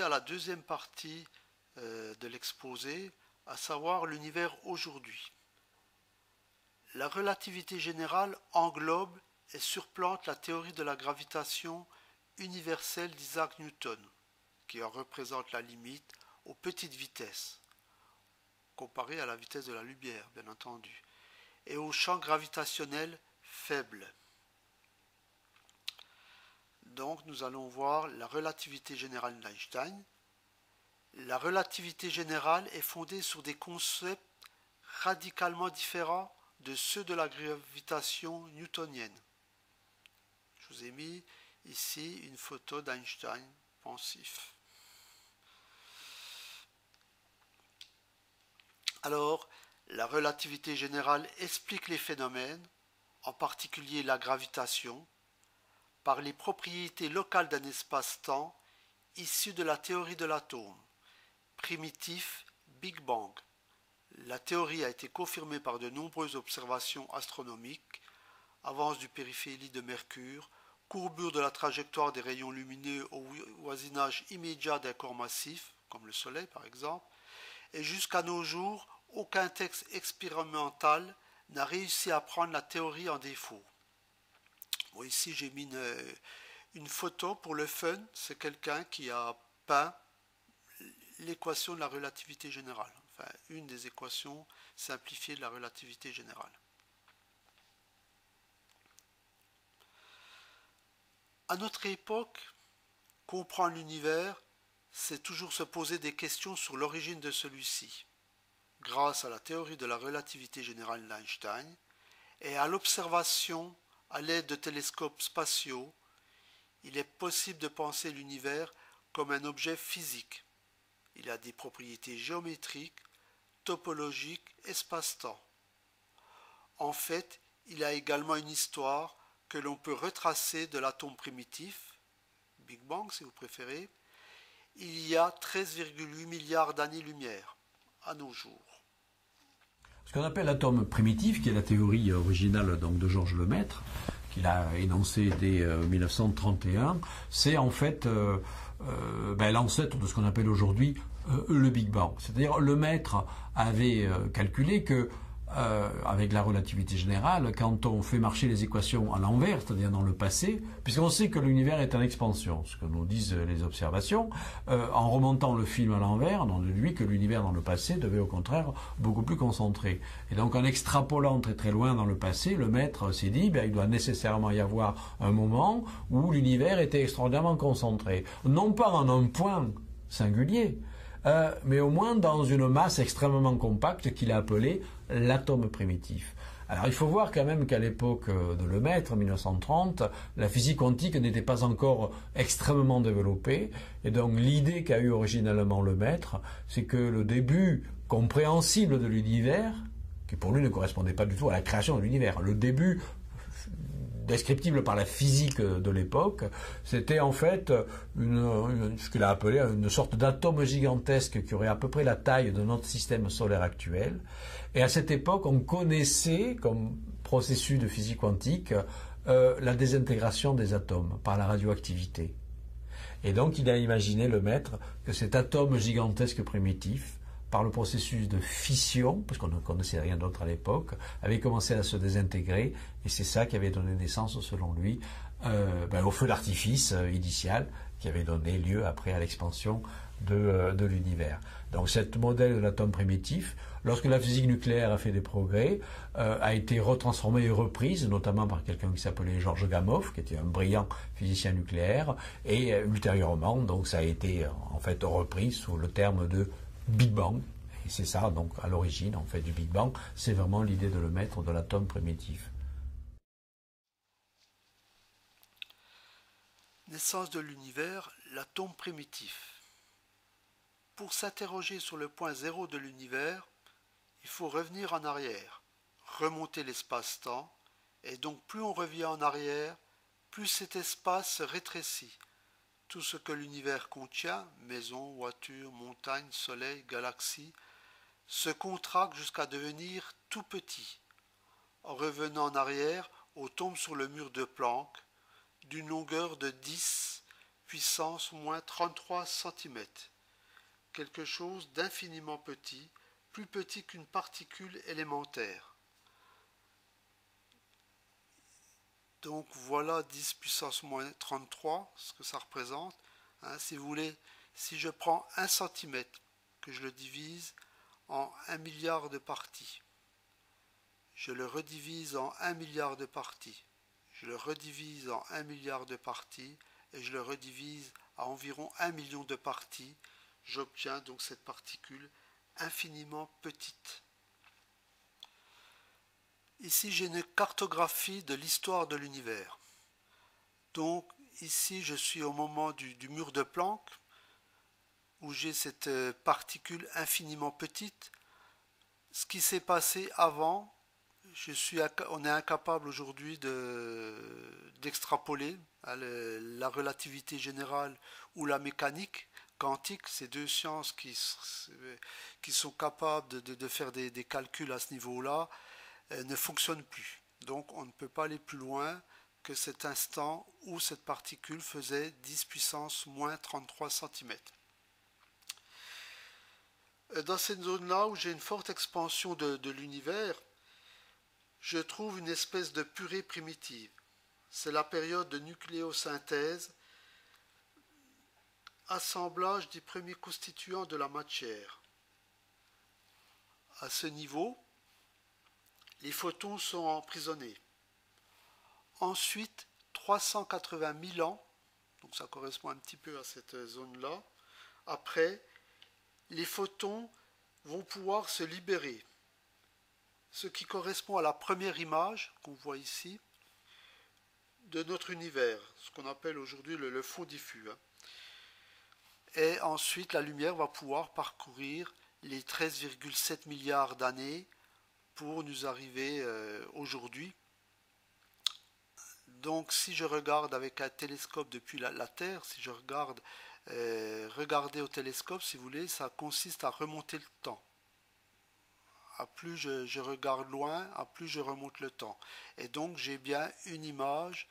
à la deuxième partie de l'exposé, à savoir l'univers aujourd'hui. La relativité générale englobe et surplante la théorie de la gravitation universelle d'Isaac Newton, qui en représente la limite aux petites vitesses, comparée à la vitesse de la lumière, bien entendu, et aux champs gravitationnels faibles. Donc nous allons voir la relativité générale d'Einstein. La relativité générale est fondée sur des concepts radicalement différents de ceux de la gravitation newtonienne. Je vous ai mis ici une photo d'Einstein pensif. Alors, la relativité générale explique les phénomènes, en particulier la gravitation, par les propriétés locales d'un espace-temps issues de la théorie de l'atome, primitif Big Bang. La théorie a été confirmée par de nombreuses observations astronomiques, avance du périhélie de Mercure, courbure de la trajectoire des rayons lumineux au voisinage immédiat d'un corps massif, comme le Soleil par exemple, et jusqu'à nos jours, aucun texte expérimental n'a réussi à prendre la théorie en défaut. Bon, ici j'ai mis une photo pour le fun, c'est quelqu'un qui a peint l'équation de la relativité générale, enfin une des équations simplifiées de la relativité générale. À notre époque, comprendre l'univers, c'est toujours se poser des questions sur l'origine de celui-ci. Grâce à la théorie de la relativité générale d'Einstein et à l'observation à l'aide de télescopes spatiaux, il est possible de penser l'univers comme un objet physique. Il a des propriétés géométriques, topologiques, espace-temps. En fait, il a également une histoire que l'on peut retracer de l'atome primitif, Big Bang si vous préférez, il y a 13,8 milliards d'années-lumière à nos jours. Ce qu'on appelle l'atome primitif, qui est la théorie originale donc, de Georges Lemaître, qu'il a énoncé dès 1931, c'est en fait l'ancêtre de ce qu'on appelle aujourd'hui le Big Bang. C'est-à-dire Lemaître avait calculé que avec la relativité générale, quand on fait marcher les équations à l'envers, c'est-à-dire dans le passé, puisqu'on sait que l'univers est en expansion, ce que nous disent les observations, en remontant le film à l'envers, on déduit que l'univers dans le passé devait au contraire beaucoup plus concentré. Et donc en extrapolant très très loin dans le passé, le maître s'est dit, il doit nécessairement y avoir un moment où l'univers était extraordinairement concentré. Non pas en un point singulier, mais au moins dans une masse extrêmement compacte qu'il a appelée l'atome primitif. Alors il faut voir quand même qu'à l'époque de Lemaître, en 1930, la physique quantique n'était pas encore extrêmement développée, et donc l'idée qu'a eu originalement Lemaître, c'est que le début compréhensible de l'univers, qui pour lui ne correspondait pas du tout à la création de l'univers, le début descriptible par la physique de l'époque, c'était en fait ce qu'il a appelé une sorte d'atome gigantesque qui aurait à peu près la taille de notre système solaire actuel. Et à cette époque, on connaissait comme processus de physique quantique la désintégration des atomes par la radioactivité. Et donc il a imaginé Lemaître que cet atome gigantesque primitif, par le processus de fission, parce qu'on ne connaissait rien d'autre à l'époque, avait commencé à se désintégrer, et c'est ça qui avait donné naissance, selon lui, au feu d'artifice initial, qui avait donné lieu après à l'expansion de l'univers. Donc ce modèle de l'atome primitif, lorsque la physique nucléaire a fait des progrès, a été retransformée et reprise, notamment par quelqu'un qui s'appelait Georges Gamow, qui était un brillant physicien nucléaire, et ultérieurement, donc ça a été en fait repris sous le terme de Big Bang, et c'est ça, donc à l'origine en fait du Big Bang, c'est vraiment l'idée de Lemaître de l'atome primitif. Naissance de l'univers, l'atome primitif. Pour s'interroger sur le point zéro de l'univers, il faut revenir en arrière, remonter l'espace-temps, et donc plus on revient en arrière, plus cet espace se rétrécit. Tout ce que l'univers contient, maisons, voitures, montagnes, soleil, galaxies, se contracte jusqu'à devenir tout petit. En revenant en arrière, on tombe sur le mur de Planck, d'une longueur de 10, puissance moins 33 cm. Quelque chose d'infiniment petit, plus petit qu'une particule élémentaire. Donc voilà 10 puissance moins 33, ce que ça représente. Si vous voulez, si je prends 1 cm, que je le divise en 1 milliard de parties, je le redivise en 1 milliard de parties, je le redivise en 1 milliard de parties, et je le redivise à environ 1 million de parties, j'obtiens donc cette particule infiniment petite. Ici, j'ai une cartographie de l'histoire de l'univers. Donc, ici, je suis au moment du mur de Planck, où j'ai cette particule infiniment petite. Ce qui s'est passé avant, on est incapable aujourd'hui d'extrapoler la relativité générale ou la mécanique quantique, ces deux sciences qui sont capables de faire des calculs à ce niveau-là, ne fonctionnent plus. Donc on ne peut pas aller plus loin que cet instant où cette particule faisait 10 puissance moins 33 cm. Dans cette zone-là où j'ai une forte expansion de l'univers, je trouve une espèce de purée primitive. C'est la période de nucléosynthèse, assemblage des premiers constituants de la matière. À ce niveau, les photons sont emprisonnés. Ensuite, 380 000 ans, donc ça correspond un petit peu à cette zone-là, après, les photons vont pouvoir se libérer. Ce qui correspond à la première image qu'on voit ici de notre univers, ce qu'on appelle aujourd'hui le fond diffus. Et ensuite, la lumière va pouvoir parcourir les 13,7 milliards d'années pour nous arriver aujourd'hui. Donc si je regarde avec un télescope depuis la Terre, si je regarde regarder au télescope, si vous voulez, ça consiste à remonter le temps. À plus je regarde loin, à plus je remonte le temps. Et donc j'ai bien une image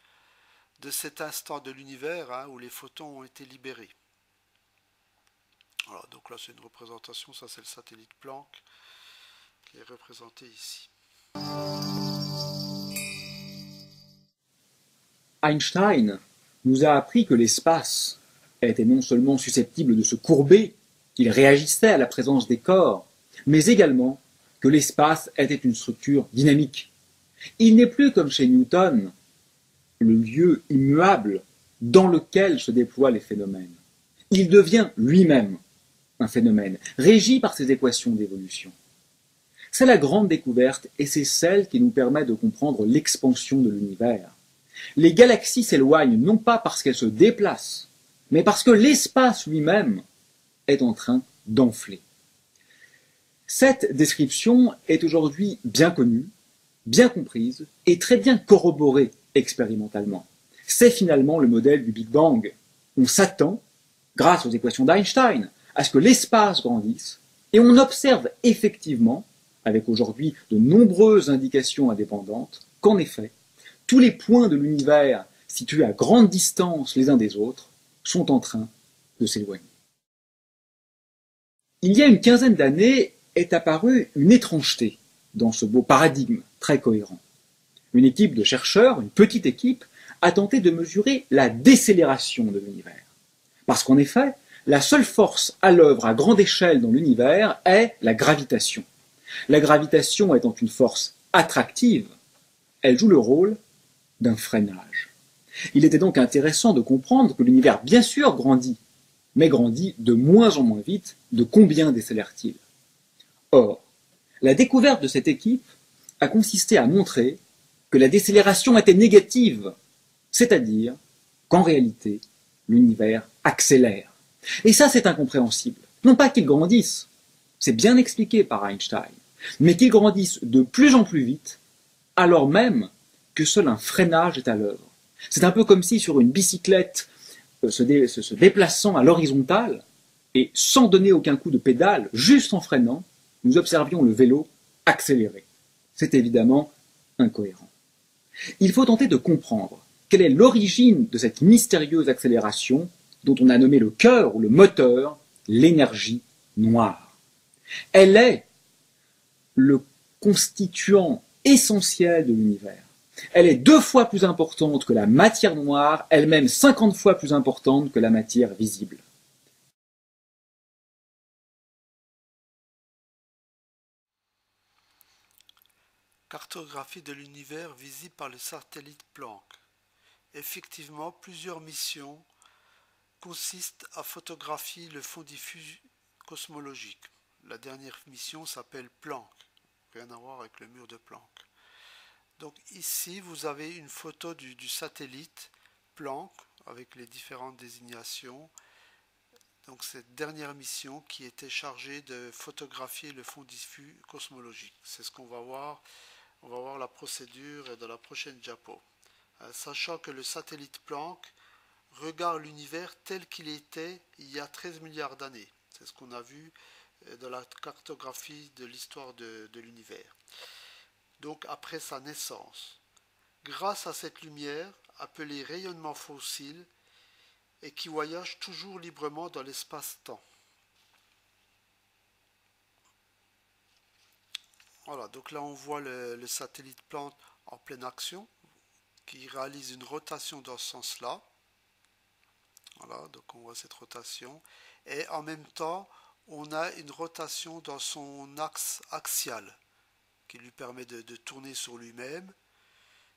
de cet instant de l'univers où les photons ont été libérés. Voilà, donc là c'est une représentation, ça c'est le satellite Planck qui est représenté ici. Einstein nous a appris que l'espace était non seulement susceptible de se courber, qu'il réagissait à la présence des corps, mais également que l'espace était une structure dynamique. Il n'est plus comme chez Newton, le lieu immuable dans lequel se déploient les phénomènes. Il devient lui-même un phénomène, régi par ses équations d'évolution. C'est la grande découverte et c'est celle qui nous permet de comprendre l'expansion de l'univers. Les galaxies s'éloignent non pas parce qu'elles se déplacent, mais parce que l'espace lui-même est en train d'enfler. Cette description est aujourd'hui bien connue, bien comprise et très bien corroborée expérimentalement. C'est finalement le modèle du Big Bang. On s'attend, grâce aux équations d'Einstein, à ce que l'espace grandisse et on observe effectivement, avec aujourd'hui de nombreuses indications indépendantes, qu'en effet, tous les points de l'univers situés à grande distance les uns des autres sont en train de s'éloigner. Il y a une quinzaine d'années est apparue une étrangeté dans ce beau paradigme très cohérent. Une équipe de chercheurs, une petite équipe, a tenté de mesurer la décélération de l'univers. Parce qu'en effet, la seule force à l'œuvre à grande échelle dans l'univers est la gravitation. La gravitation étant une force attractive, elle joue le rôle d'un freinage. Il était donc intéressant de comprendre que l'univers, bien sûr, grandit, mais grandit de moins en moins vite. De combien décélère-t-il ? Or, la découverte de cette équipe a consisté à montrer que la décélération était négative, c'est-à-dire qu'en réalité, l'univers accélère. Et ça, c'est incompréhensible. Non pas qu'il grandisse, c'est bien expliqué par Einstein, mais qu'il grandisse de plus en plus vite, alors même que seul un freinage est à l'œuvre. C'est un peu comme si sur une bicyclette se déplaçant à l'horizontale, et sans donner aucun coup de pédale, juste en freinant, nous observions le vélo accélérer. C'est évidemment incohérent. Il faut tenter de comprendre quelle est l'origine de cette mystérieuse accélération dont on a nommé le cœur ou le moteur, l'énergie noire. Elle est le constituant essentiel de l'univers. Elle est 2 fois plus importante que la matière noire, elle-même 50 fois plus importante que la matière visible. Cartographie de l'univers visible par le satellite Planck. Effectivement, plusieurs missions consistent à photographier le fond diffus cosmologique. La dernière mission s'appelle Planck, rien à voir avec le mur de Planck. Donc ici, vous avez une photo du satellite Planck avec les différentes désignations. Donc cette dernière mission qui était chargée de photographier le fond diffus cosmologique. C'est ce qu'on va voir. On va voir la procédure dans la prochaine diapo. Sachant que le satellite Planck regarde l'univers tel qu'il était il y a 13 milliards d'années. C'est ce qu'on a vu dans la cartographie de l'histoire de l'univers. Donc après sa naissance. Grâce à cette lumière, appelée rayonnement fossile, et qui voyage toujours librement dans l'espace-temps. Voilà, donc là on voit le satellite Planck en pleine action, qui réalise une rotation dans ce sens-là. Voilà, donc on voit cette rotation. Et en même temps, on a une rotation dans son axe axial, qui lui permet de tourner sur lui-même.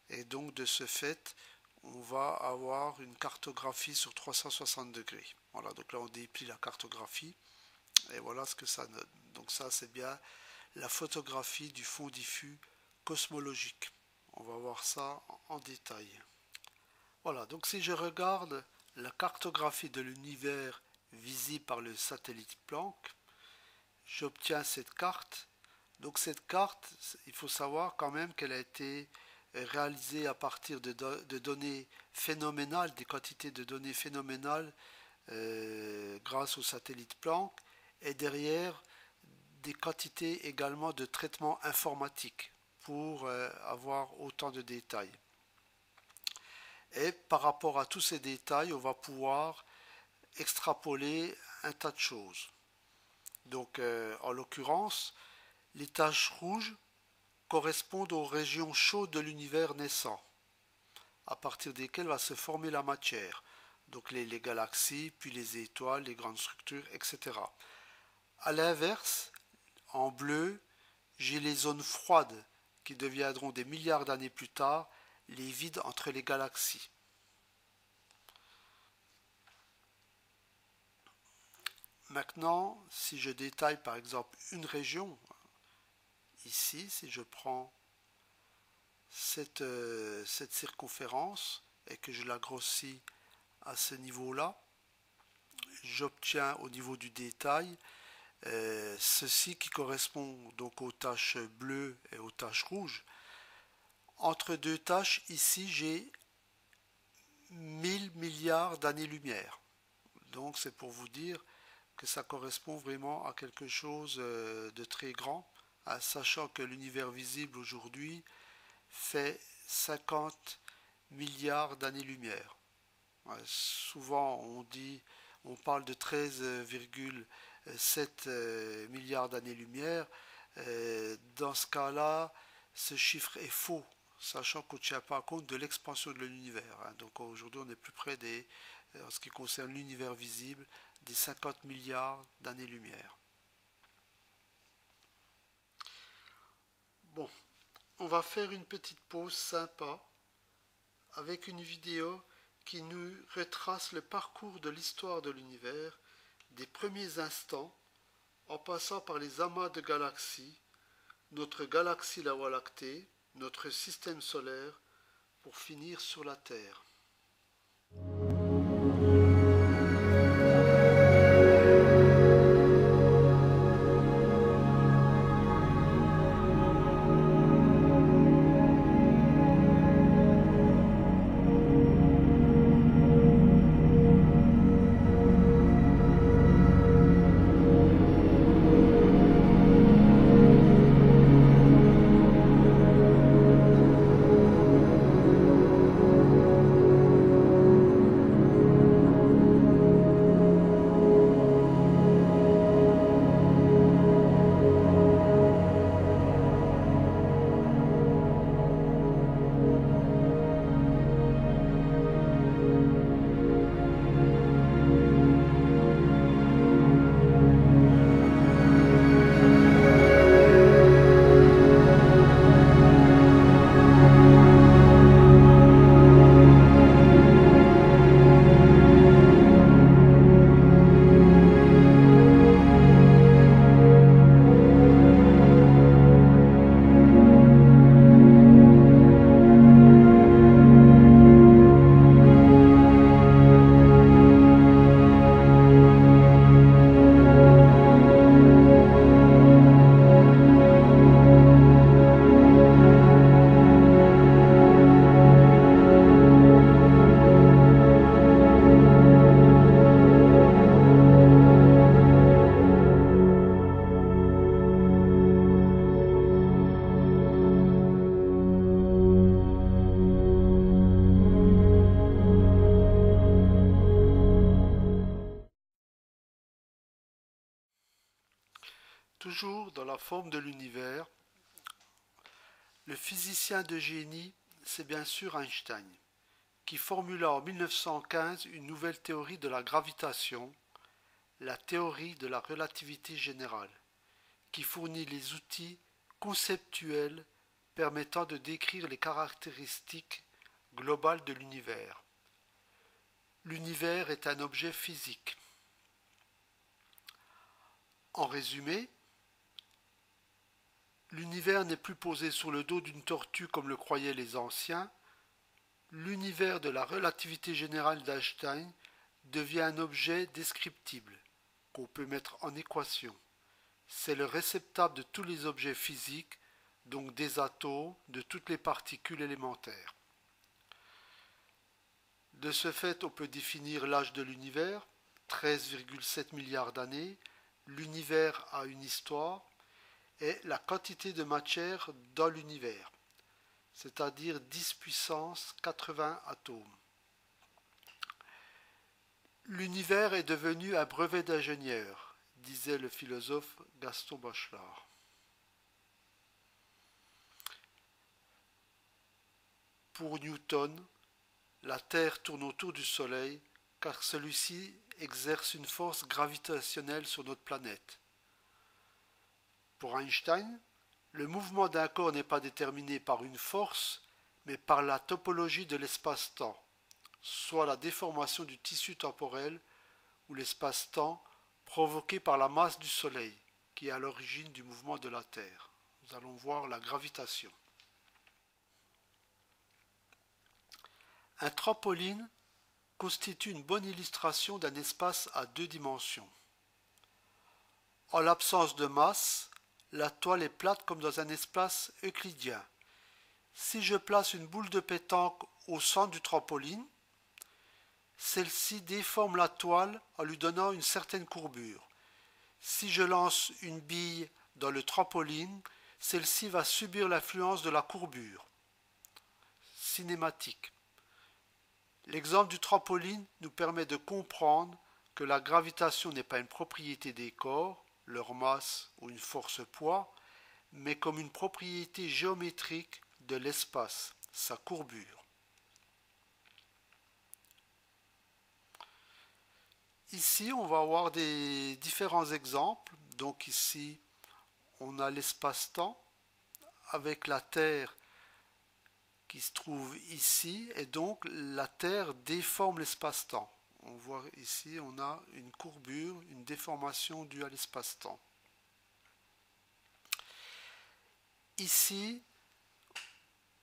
Et donc de ce fait, on va avoir une cartographie sur 360 degrés. Voilà, donc là on déplie la cartographie. Et voilà ce que ça donne. Donc ça c'est bien la photographie du fond diffus cosmologique. On va voir ça en détail. Voilà, donc si je regarde la cartographie de l'univers visible par le satellite Planck, j'obtiens cette carte. Donc cette carte, il faut savoir quand même qu'elle a été réalisée à partir de données phénoménales, des quantités de données phénoménales grâce au satellite Planck, et derrière des quantités également de traitement informatique pour avoir autant de détails. Et par rapport à tous ces détails, on va pouvoir extrapoler un tas de choses. Donc en l'occurrence, les taches rouges correspondent aux régions chaudes de l'univers naissant, à partir desquelles va se former la matière, donc les galaxies, puis les étoiles, les grandes structures, etc. A l'inverse, en bleu, j'ai les zones froides qui deviendront des milliards d'années plus tard les vides entre les galaxies. Maintenant, si je détaille par exemple une région, ici, si je prends cette circonférence et que je la grossis à ce niveau-là, j'obtiens au niveau du détail ceci qui correspond donc aux taches bleues et aux taches rouges. Entre deux taches, ici j'ai 1000 milliards d'années-lumière. Donc c'est pour vous dire que ça correspond vraiment à quelque chose de très grand, sachant que l'univers visible aujourd'hui fait 50 milliards d'années-lumière. Souvent on parle de 13,7 milliards d'années-lumière. Dans ce cas-là, ce chiffre est faux, sachant qu'on ne tient pas compte de l'expansion de l'univers. Donc aujourd'hui, on est plus près en ce qui concerne l'univers visible, des 50 milliards d'années-lumière. Bon, on va faire une petite pause sympa avec une vidéo qui nous retrace le parcours de l'histoire de l'univers, des premiers instants, en passant par les amas de galaxies, notre galaxie la Voie lactée, notre système solaire, pour finir sur la Terre. Toujours dans la forme de l'univers, le physicien de génie, c'est bien sûr Einstein, qui formula en 1915 une nouvelle théorie de la gravitation, la théorie de la relativité générale, qui fournit les outils conceptuels permettant de décrire les caractéristiques globales de l'univers. L'univers est un objet physique. En résumé, l'univers n'est plus posé sur le dos d'une tortue comme le croyaient les anciens. L'univers de la relativité générale d'Einstein devient un objet descriptible, qu'on peut mettre en équation. C'est le réceptacle de tous les objets physiques, donc des atomes, de toutes les particules élémentaires. De ce fait, on peut définir l'âge de l'univers, 13,7 milliards d'années. L'univers a une histoire et la quantité de matière dans l'univers, c'est-à-dire 10 puissance 80 atomes. L'univers est devenu un brevet d'ingénieur, disait le philosophe Gaston Bachelard. Pour Newton, la Terre tourne autour du Soleil car celui-ci exerce une force gravitationnelle sur notre planète. Pour Einstein, le mouvement d'un corps n'est pas déterminé par une force, mais par la topologie de l'espace-temps, soit la déformation du tissu temporel ou l'espace-temps provoqué par la masse du Soleil, qui est à l'origine du mouvement de la Terre. Nous allons voir la gravitation. Un trampoline constitue une bonne illustration d'un espace à deux dimensions. En l'absence de masse, la toile est plate comme dans un espace euclidien. Si je place une boule de pétanque au centre du trampoline, celle-ci déforme la toile en lui donnant une certaine courbure. Si je lance une bille dans le trampoline, celle-ci va subir l'influence de la courbure. Cinématique. L'exemple du trampoline nous permet de comprendre que la gravitation n'est pas une propriété des corps, leur masse ou une force poids, mais comme une propriété géométrique de l'espace, sa courbure. Ici, on va avoir des différents exemples. Donc ici, on a l'espace-temps avec la Terre qui se trouve ici, et donc la Terre déforme l'espace-temps. On voit ici, on a une courbure, une déformation due à l'espace-temps. Ici,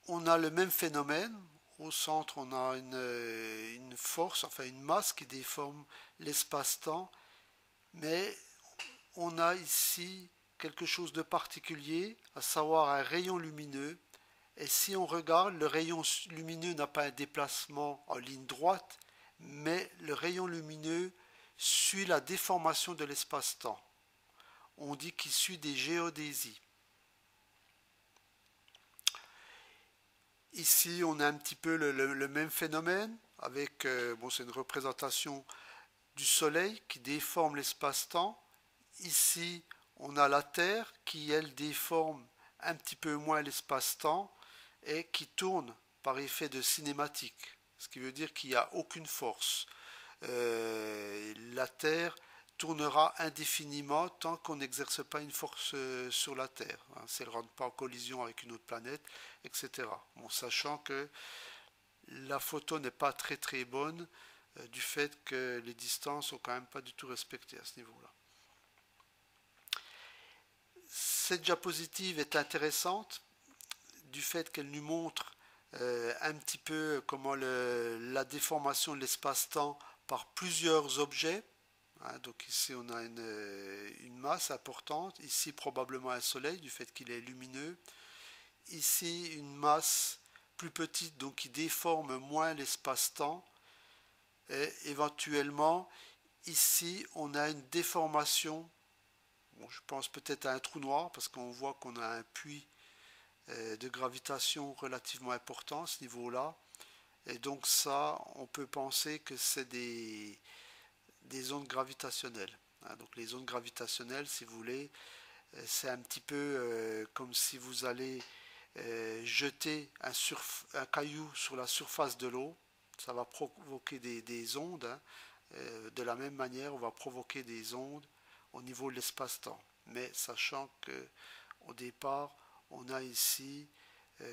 on a le même phénomène. Au centre, on a une force, enfin une masse qui déforme l'espace-temps, mais on a ici quelque chose de particulier, à savoir un rayon lumineux. Et si on regarde, le rayon lumineux n'a pas un déplacement en ligne droite, mais le rayon lumineux suit la déformation de l'espace-temps. On dit qu'il suit des géodésies. Ici, on a un petit peu le même phénomène, avec, c'est une représentation du Soleil qui déforme l'espace-temps. Ici, on a la Terre qui, elle, déforme un petit peu moins l'espace-temps et qui tourne par effet de cinématique, ce qui veut dire qu'il n'y a aucune force. La Terre tournera indéfiniment tant qu'on n'exerce pas une force sur la Terre, si elle ne rentre pas en collision avec une autre planète, etc. Bon, sachant que la photo n'est pas très très bonne du fait que les distances sont quand même pas du tout respectées à ce niveau-là. Cette diapositive est intéressante du fait qu'elle nous montre un petit peu comment la déformation de l'espace-temps par plusieurs objets. Donc ici on a une masse importante, ici probablement un soleil du fait qu'il est lumineux, ici une masse plus petite donc qui déforme moins l'espace-temps, et éventuellement ici on a une déformation, je pense peut-être à un trou noir parce qu'on voit qu'on a un puits de gravitation relativement important à ce niveau-là, et donc ça on peut penser que c'est des ondes gravitationnelles. Donc les ondes gravitationnelles, si vous voulez, C'est un petit peu comme si vous allez jeter un caillou sur la surface de l'eau. Ça va provoquer des ondes. Hein. De la même manière, on va provoquer des ondes au niveau de l'espace-temps. Mais sachant que au départ, on a ici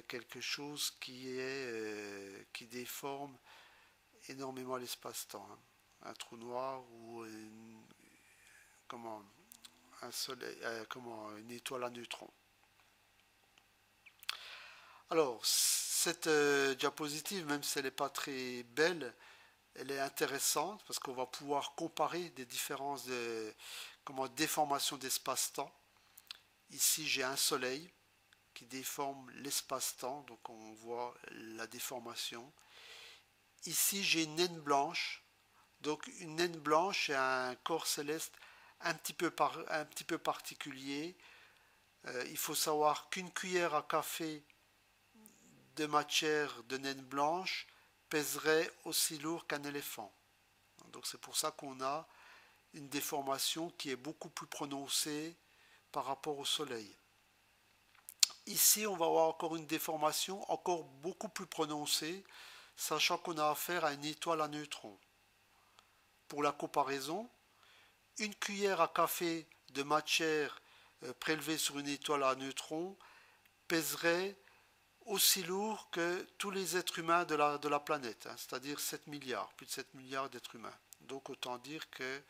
quelque chose qui déforme énormément l'espace-temps. Hein. Un trou noir ou comment, un soleil, une étoile à neutrons. Alors, cette diapositive, même si elle n'est pas très belle, elle est intéressante parce qu'on va pouvoir comparer des différences de déformation d'espace-temps. Ici, j'ai un soleil qui déforme l'espace-temps, donc on voit la déformation. Ici, j'ai une naine blanche. Donc une naine blanche est un corps céleste un petit peu particulier. Il faut savoir qu'une cuillère à café de matière de naine blanche pèserait aussi lourd qu'un éléphant. Donc c'est pour ça qu'on a une déformation qui est beaucoup plus prononcée par rapport au Soleil. Ici, on va avoir encore une déformation encore beaucoup plus prononcée, sachant qu'on a affaire à une étoile à neutrons. Pour la comparaison, une cuillère à café de matière prélevée sur une étoile à neutrons pèserait aussi lourd que tous les êtres humains de la planète, hein, c'est-à-dire 7 milliards, plus de 7 milliards d'êtres humains. Donc autant dire que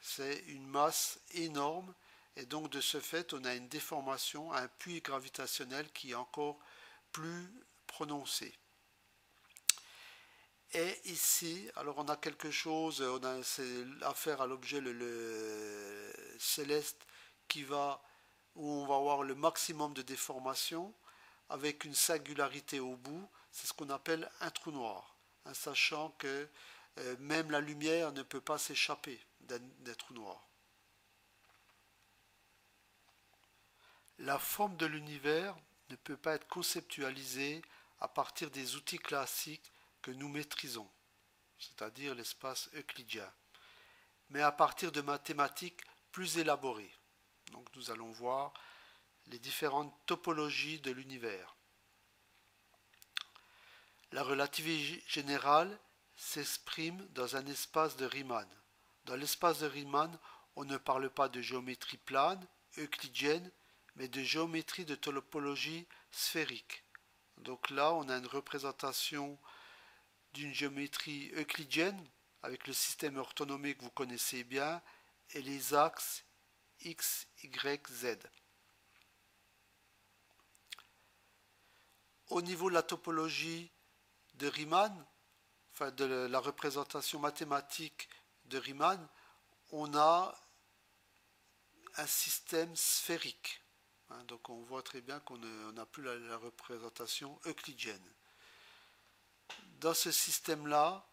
c'est une masse énorme et donc de ce fait on a une déformation, un puits gravitationnel qui est encore plus prononcé. Et ici, alors on a quelque chose, c'est affaire à l'objet le céleste où on va avoir le maximum de déformation avec une singularité au bout, c'est ce qu'on appelle un trou noir, hein, sachant que même la lumière ne peut pas s'échapper d'un trou noir. La forme de l'univers ne peut pas être conceptualisée à partir des outils classiques que nous maîtrisons, c'est-à-dire l'espace euclidien, mais à partir de mathématiques plus élaborées. Donc nous allons voir les différentes topologies de l'univers. La relativité générale s'exprime dans un espace de Riemann. Dans l'espace de Riemann, on ne parle pas de géométrie plane, euclidienne, mais de géométrie de topologie sphérique. Donc là, on a une représentation d'une géométrie euclidienne avec le système orthonomique que vous connaissez bien et les axes x, y, z. Au niveau de la topologie de Riemann, enfin de la représentation mathématique de Riemann, on a un système sphérique. Donc on voit très bien qu'on n'a plus la représentation euclidienne. Dans ce système-là,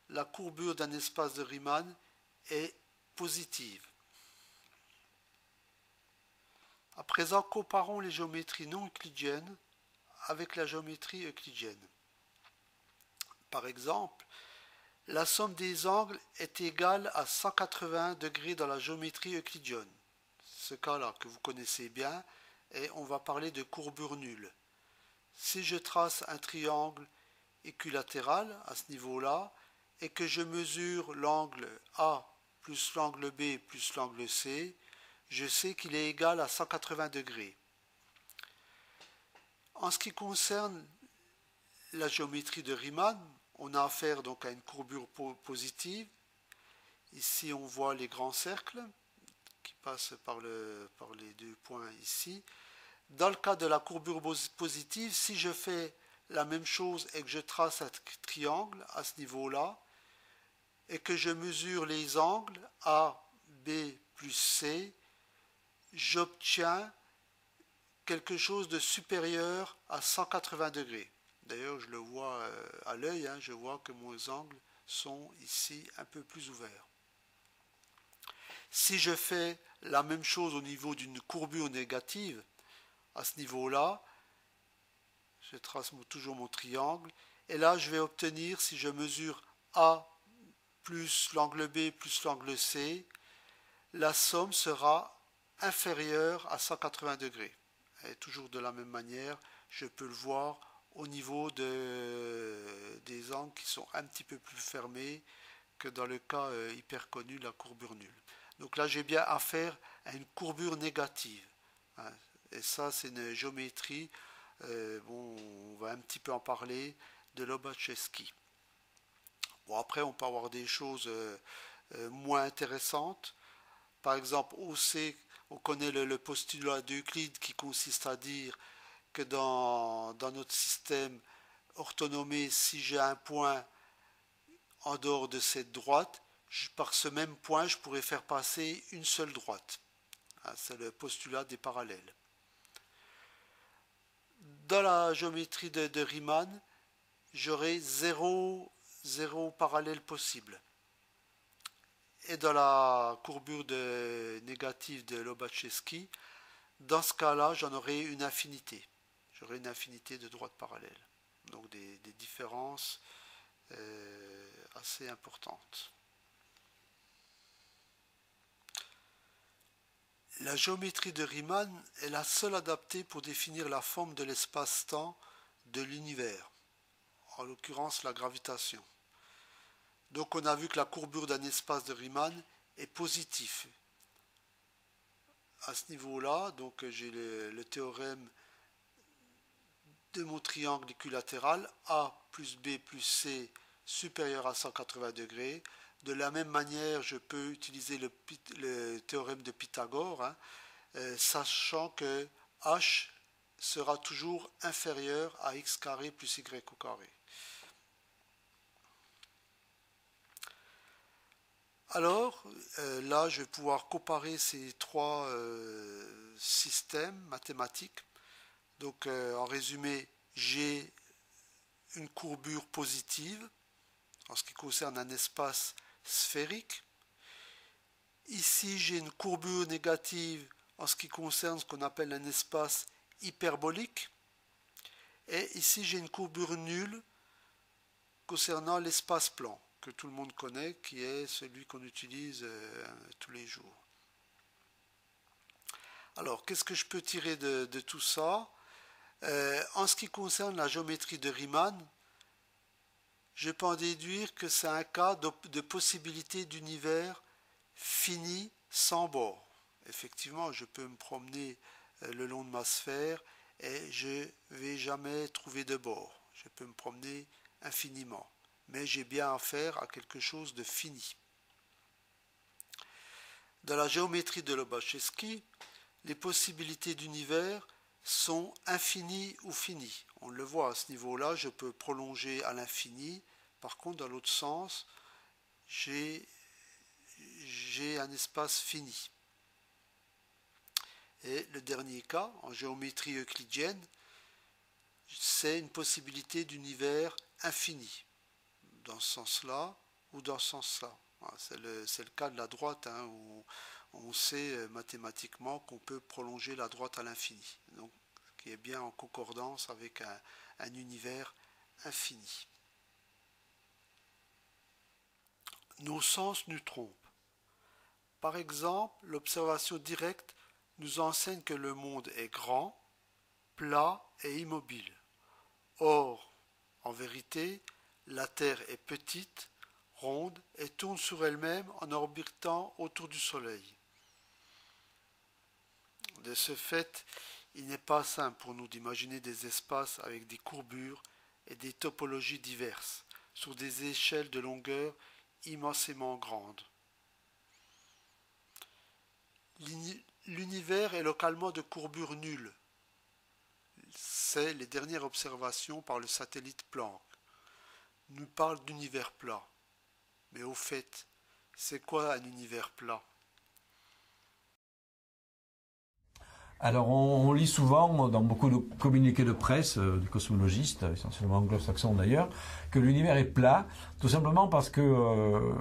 la courbure d'un espace de Riemann est positive. À présent, comparons les géométries non euclidiennes avec la géométrie euclidienne. Par exemple, la somme des angles est égale à 180 degrés dans la géométrie euclidienne. Ce cas-là que vous connaissez bien, et on va parler de courbure nulle. Si je trace un triangle équilatéral à ce niveau-là, et que je mesure l'angle A plus l'angle B plus l'angle C, je sais qu'il est égal à 180 degrés. En ce qui concerne la géométrie de Riemann, on a affaire donc à une courbure positive. Ici, on voit les grands cercles qui passent par les deux points ici. Dans le cas de la courbure positive, si je fais la même chose et que je trace un triangle à ce niveau-là, et que je mesure les angles A, B plus C, j'obtiens quelque chose de supérieur à 180 degrés. D'ailleurs, je le vois à l'œil, hein, je vois que mes angles sont ici un peu plus ouverts. Si je fais la même chose au niveau d'une courbure négative, à ce niveau-là, je trace toujours mon triangle, et là je vais obtenir, si je mesure A plus l'angle B plus l'angle C, la somme sera inférieure à 180 degrés. Et toujours de la même manière, je peux le voir au niveau des angles qui sont un petit peu plus fermés que dans le cas hyper connu, la courbure nulle. Donc là, j'ai bien affaire à une courbure négative. Hein. Et ça, c'est une géométrie, bon, on va un petit peu en parler, de Lobachevsky. Bon, après, on peut avoir des choses moins intéressantes. Par exemple, on connaît le postulat d'Euclide qui consiste à dire que dans notre système orthonomé, si j'ai un point en dehors de cette droite, par ce même point, je pourrais faire passer une seule droite. C'est le postulat des parallèles. Dans la géométrie de Riemann, j'aurai zéro parallèle possible. Et dans la courbure négative de Lobachevsky, dans ce cas-là, j'en aurai une infinité. J'aurai une infinité de droites parallèles. Donc des différences assez importantes. La géométrie de Riemann est la seule adaptée pour définir la forme de l'espace-temps de l'univers, en l'occurrence la gravitation. Donc on a vu que la courbure d'un espace de Riemann est positive. À ce niveau-là, donc j'ai le théorème de mon triangle équilatéral A plus B plus C supérieur à 180 degrés. De la même manière, je peux utiliser le théorème de Pythagore, hein, sachant que H sera toujours inférieur à x carré plus y au carré. Alors, là, je vais pouvoir comparer ces trois systèmes mathématiques. Donc, en résumé, j'ai une courbure positive en ce qui concerne un espace sphérique. Ici, j'ai une courbure négative en ce qui concerne ce qu'on appelle un espace hyperbolique. Et ici, j'ai une courbure nulle concernant l'espace plan, que tout le monde connaît, qui est celui qu'on utilise tous les jours. Alors, qu'est-ce que je peux tirer de tout ça? En ce qui concerne la géométrie de Riemann, je peux en déduire que c'est un cas de possibilité d'univers fini sans bord. Effectivement, je peux me promener le long de ma sphère et je ne vais jamais trouver de bord. Je peux me promener infiniment. Mais j'ai bien affaire à quelque chose de fini. Dans la géométrie de Lobachevsky, les possibilités d'univers sont infinies ou finies. On le voit à ce niveau-là, je peux prolonger à l'infini. Par contre, dans l'autre sens, j'ai un espace fini. Et le dernier cas, en géométrie euclidienne, c'est une possibilité d'univers infini, dans ce sens-là ou dans ce sens-là. C'est le cas de la droite, hein, où on sait mathématiquement qu'on peut prolonger la droite à l'infini, donc qui est bien en concordance avec un univers infini. Nos sens nous trompent. Par exemple, l'observation directe nous enseigne que le monde est grand, plat et immobile. Or, en vérité, la Terre est petite, ronde et tourne sur elle-même en orbitant autour du Soleil. De ce fait, il n'est pas simple pour nous d'imaginer des espaces avec des courbures et des topologies diverses, sur des échelles de longueur immensément grandes. L'univers est localement de courbure nulle. C'est les dernières observations par le satellite Planck. Nous parlent d'univers plat. Mais au fait, c'est quoi un univers plat? Alors on lit souvent dans beaucoup de communiqués de presse, des cosmologistes, essentiellement anglo-saxons d'ailleurs, que l'univers est plat, tout simplement parce que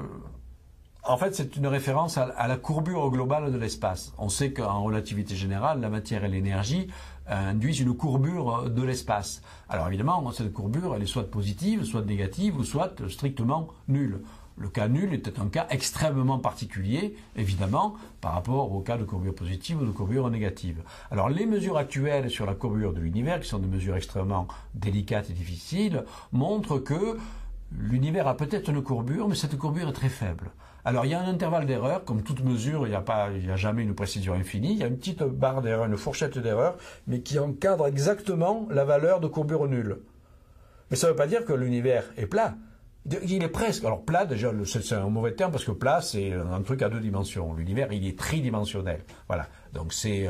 en fait c'est une référence à la courbure globale de l'espace. On sait qu'en relativité générale, la matière et l'énergie induisent une courbure de l'espace. Alors évidemment, cette courbure, elle est soit positive, soit négative, ou soit strictement nulle. Le cas nul était un cas extrêmement particulier, évidemment, par rapport au cas de courbure positive ou de courbure négative. Alors les mesures actuelles sur la courbure de l'univers, qui sont des mesures extrêmement délicates et difficiles, montrent que l'univers a peut-être une courbure, mais cette courbure est très faible. Alors il y a un intervalle d'erreur, comme toute mesure, il n'y a jamais une précision infinie, il y a une petite barre d'erreur, une fourchette d'erreur, mais qui encadre exactement la valeur de courbure nulle. Mais ça ne veut pas dire que l'univers est plat. Il est presque. Alors plat, déjà, c'est un mauvais terme parce que plat, c'est un truc à 2 dimensions. L'univers, il est tridimensionnel. Voilà. Donc c'est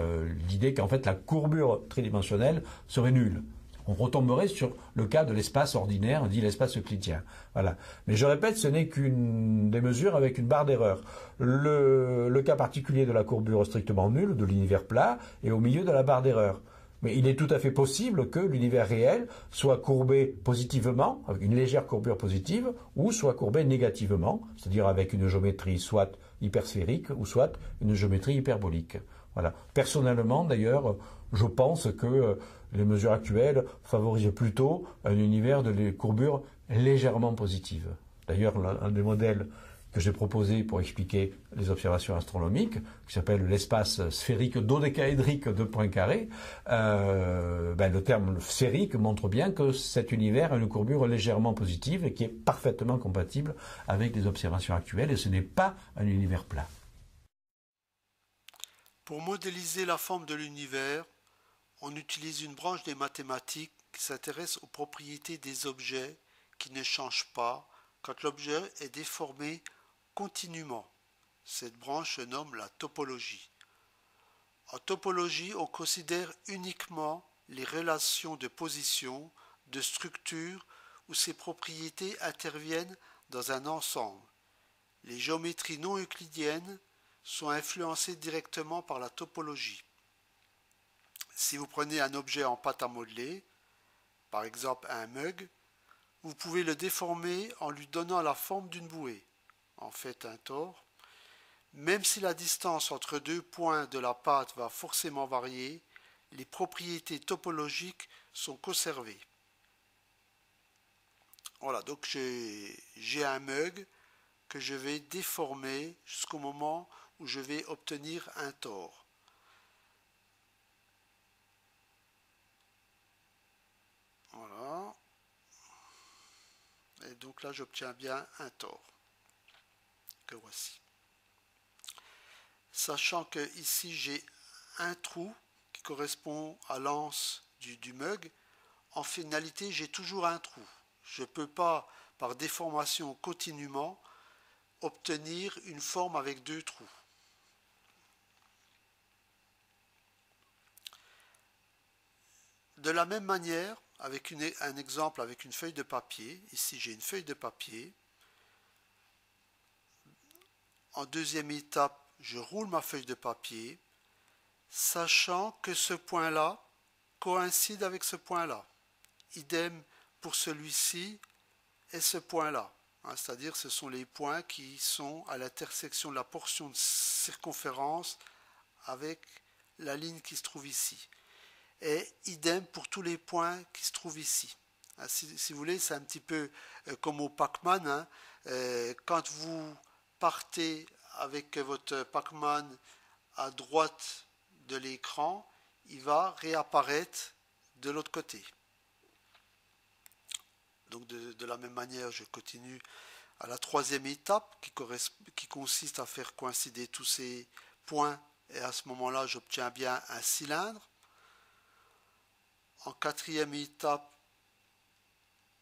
l'idée qu'en fait la courbure tridimensionnelle serait nulle. On retomberait sur le cas de l'espace ordinaire, dit l'espace euclidien. Voilà. Mais je répète, ce n'est qu'une des mesures avec une barre d'erreur. Le cas particulier de la courbure strictement nulle, de l'univers plat, est au milieu de la barre d'erreur. Mais il est tout à fait possible que l'univers réel soit courbé positivement, avec une légère courbure positive, ou soit courbé négativement, c'est-à-dire avec une géométrie soit hypersphérique, ou soit une géométrie hyperbolique. Voilà. Personnellement, d'ailleurs, je pense que les mesures actuelles favorisent plutôt un univers de courbures légèrement positives. D'ailleurs, un des modèles que j'ai proposé pour expliquer les observations astronomiques, qui s'appelle l'espace sphérique dodécaédrique de points carrés, le terme sphérique montre bien que cet univers a une courbure légèrement positive et qui est parfaitement compatible avec les observations actuelles, et ce n'est pas un univers plat. Pour modéliser la forme de l'univers, on utilise une branche des mathématiques qui s'intéresse aux propriétés des objets qui ne changent pas quand l'objet est déformé continuellement. Cette branche se nomme la topologie. En topologie, on considère uniquement les relations de position, de structure où ces propriétés interviennent dans un ensemble. Les géométries non euclidiennes sont influencées directement par la topologie. Si vous prenez un objet en pâte à modeler, par exemple un mug, vous pouvez le déformer en lui donnant la forme d'une bouée, en fait un tore. Même si la distance entre 2 points de la pâte va forcément varier, les propriétés topologiques sont conservées. Voilà, donc j'ai un mug que je vais déformer jusqu'au moment où je vais obtenir un tore. Voilà. Et donc là, j'obtiens bien un tore, que voici. Sachant que ici, j'ai un trou qui correspond à l'anse du mug, en finalité, j'ai toujours un trou. Je ne peux pas, par déformation continuellement, obtenir une forme avec 2 trous. De la même manière, avec un exemple avec une feuille de papier, ici j'ai une feuille de papier. En deuxième étape, je roule ma feuille de papier, sachant que ce point-là coïncide avec ce point-là. Idem pour celui-ci et ce point-là. C'est-à-dire ce sont les points qui sont à l'intersection de la portion de circonférence avec la ligne qui se trouve ici. Et idem pour tous les points qui se trouvent ici. Si vous voulez, c'est un petit peu comme au Pac-Man. Quand vous partez avec votre Pac-Man à droite de l'écran, il va réapparaître de l'autre côté. Donc de la même manière, je continue à la troisième étape qui consiste à faire coïncider tous ces points, et à ce moment-là, j'obtiens bien un cylindre. En quatrième étape,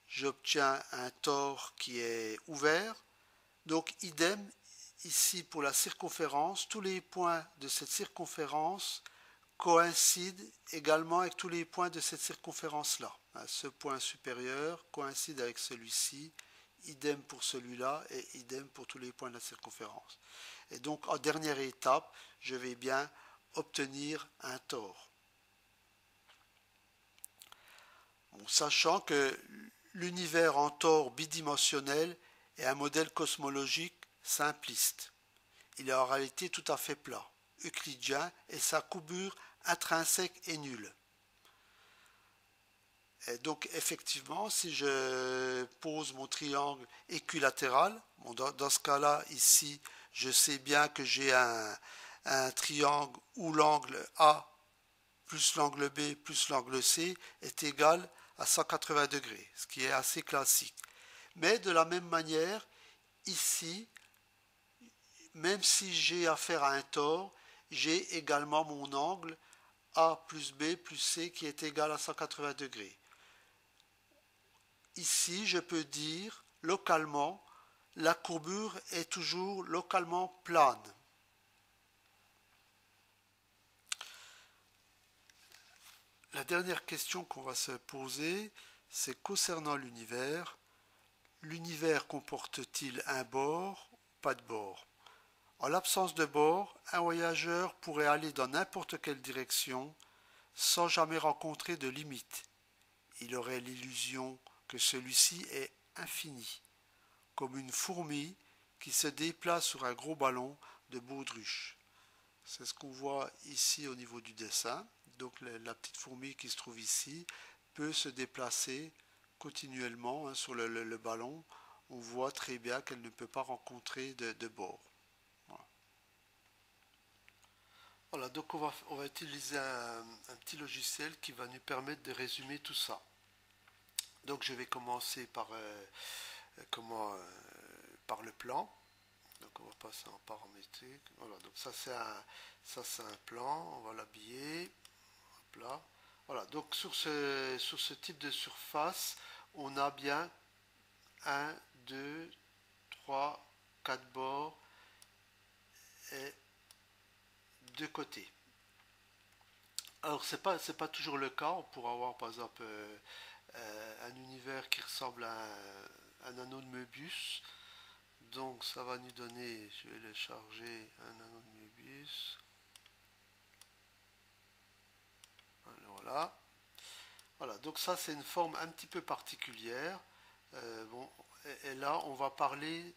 j'obtiens un tore qui est ouvert. Donc idem, ici pour la circonférence, tous les points de cette circonférence coïncident également avec tous les points de cette circonférence-là. Ce point supérieur coïncide avec celui-ci, idem pour celui-là et idem pour tous les points de la circonférence. Et donc en dernière étape, je vais bien obtenir un tore. Sachant que l'univers en tore bidimensionnel est un modèle cosmologique simpliste. Il est en réalité tout à fait plat, euclidien, et sa courbure intrinsèque est nulle. Et donc effectivement, si je pose mon triangle équilatéral, bon, dans ce cas-là, ici, je sais bien que j'ai un triangle où l'angle A plus l'angle B plus l'angle C est égal à 180 degrés, ce qui est assez classique. Mais de la même manière, ici, même si j'ai affaire à un tore, j'ai également mon angle A plus B plus C qui est égal à 180 degrés. Ici, je peux dire localement, la courbure est toujours localement plane. La dernière question qu'on va se poser, c'est concernant l'univers. L'univers comporte-t-il un bord ou pas de bord? En l'absence de bord, un voyageur pourrait aller dans n'importe quelle direction sans jamais rencontrer de limite. Il aurait l'illusion que celui-ci est infini, comme une fourmi qui se déplace sur un gros ballon de baudruche. C'est ce qu'on voit ici au niveau du dessin. Donc la petite fourmi qui se trouve ici peut se déplacer continuellement sur le ballon. On voit très bien qu'elle ne peut pas rencontrer de bord. Voilà, donc on va utiliser un petit logiciel qui va nous permettre de résumer tout ça. Donc je vais commencer par le plan. Donc on va passer en paramétrique. Voilà, donc ça c'est un plan, on va l'habiller. Hop là. Voilà, donc sur ce type de surface, on a bien 1, 2, 3, 4 bords et 2 côtés. Alors c'est pas toujours le cas, on pourra avoir par exemple un univers qui ressemble à un anneau de Möbius. Donc ça va nous donner, je vais le charger, un anneau de Möbius. Voilà. Voilà, donc ça c'est une forme un petit peu particulière. Bon, et là on va parler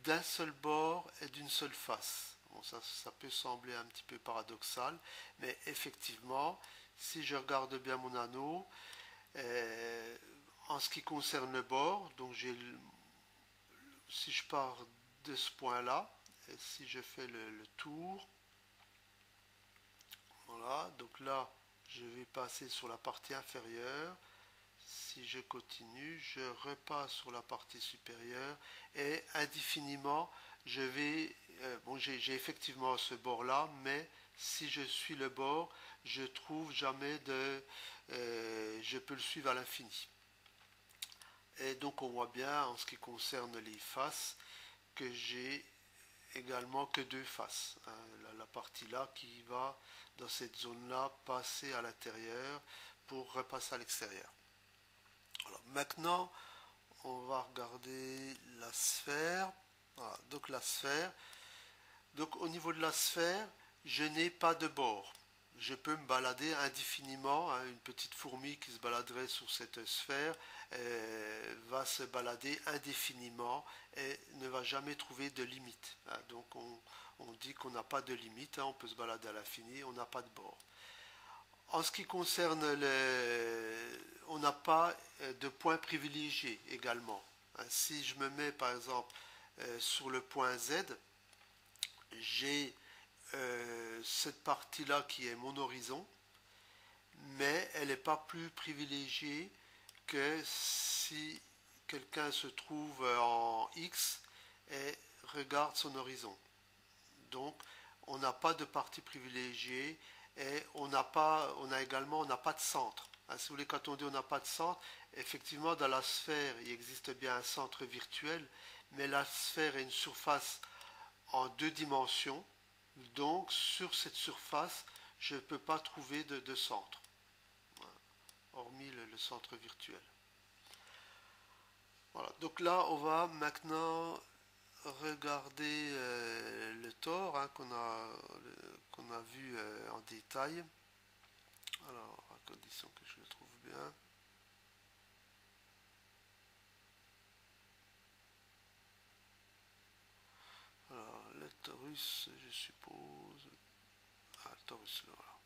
d'un seul bord et d'une seule face. Bon, ça peut sembler un petit peu paradoxal, mais effectivement, si je regarde bien mon anneau, en ce qui concerne le bord, donc si je pars de ce point-là, et si je fais le tour, voilà, donc là, je vais passer sur la partie inférieure. Si je continue, je repasse sur la partie supérieure et indéfiniment, je vais... bon, j'ai effectivement ce bord-là, mais si je suis le bord, je trouve jamais de... je peux le suivre à l'infini. Et donc on voit bien en ce qui concerne les faces que j'ai également que deux faces. Hein, la partie là qui va dans cette zone-là passer à l'intérieur pour repasser à l'extérieur. Alors, maintenant, on va regarder la sphère. Voilà, donc la sphère. Donc au niveau de la sphère, je n'ai pas de bord. Je peux me balader indéfiniment. Hein, une petite fourmi qui se baladerait sur cette sphère va se balader indéfiniment et ne va jamais trouver de limite. Hein, donc on dit qu'on n'a pas de limite. Hein, on peut se balader à l'infini, on n'a pas de bord. En ce qui concerne on n'a pas de point privilégié également. Hein, si je me mets par exemple sur le point Z, j'ai cette partie-là qui est mon horizon, mais elle n'est pas plus privilégiée que si quelqu'un se trouve en X et regarde son horizon. Donc, on n'a pas de partie privilégiée et on n'a pas de centre. Hein, si vous voulez, quand on dit on n'a pas de centre, effectivement, dans la sphère, il existe bien un centre virtuel, mais la sphère est une surface en 2 dimensions. Donc, sur cette surface, je ne peux pas trouver de centre, voilà, hormis le centre virtuel. Voilà, donc là, on va maintenant regarder le tore hein, qu'on a vu en détail. Alors, à condition que je le trouve bien. Alors, le torus, je suppose. Ah, le torus, là, voilà.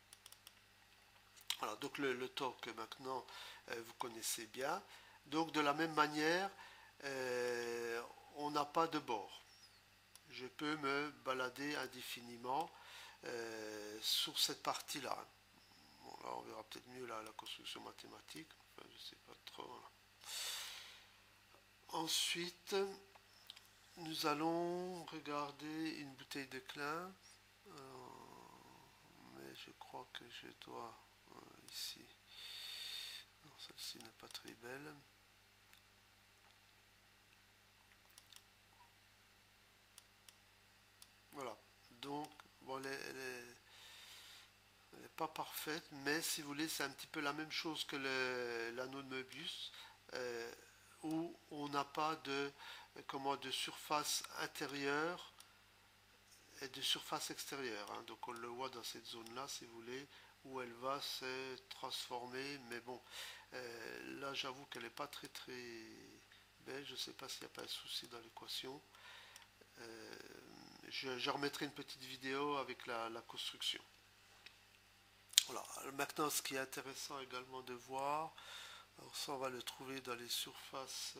Voilà, donc le torque maintenant vous connaissez bien. Donc de la même manière, on n'a pas de bord. Je peux me balader indéfiniment sur cette partie-là. Bon, là on verra peut-être mieux la construction mathématique. Enfin, je ne sais pas trop. Voilà. Ensuite, nous allons regarder une bouteille de Klein. Mais je crois que je dois ici. Non, celle-ci n'est pas très belle. Voilà. Donc, bon, elle n'est pas parfaite, mais si vous voulez, c'est un petit peu la même chose que l'anneau de Möbius, où on n'a pas de surface intérieure et de surface extérieure. Hein. Donc on le voit dans cette zone-là, si vous voulez, où elle va se transformer. Mais bon, là j'avoue qu'elle n'est pas très très belle. Je ne sais pas s'il n'y a pas un souci dans l'équation. Je remettrai une petite vidéo avec la construction. Voilà. Alors maintenant, ce qui est intéressant également de voir, alors ça on va le trouver dans les surfaces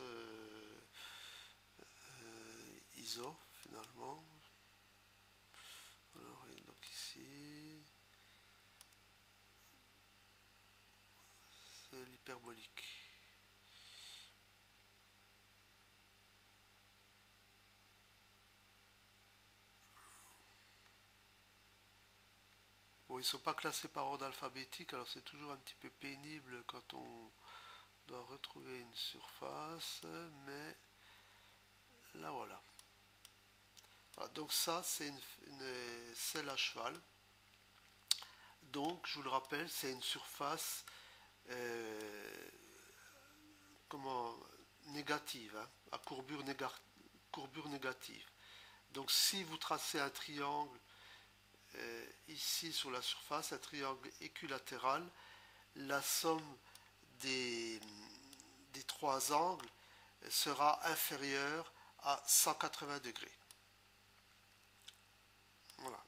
ISO finalement. Alors, donc ici, c'est l'hyperbolique. Bon, ils ne sont pas classés par ordre alphabétique, alors c'est toujours un petit peu pénible quand on doit retrouver une surface, mais là voilà. Voilà, donc ça, c'est une selle à cheval. Donc, je vous le rappelle, c'est une surface négative, hein, à courbure négative. Donc, si vous tracez un triangle ici sur la surface, un triangle équilatéral, la somme des trois angles sera inférieure à 180 degrés. Voilà.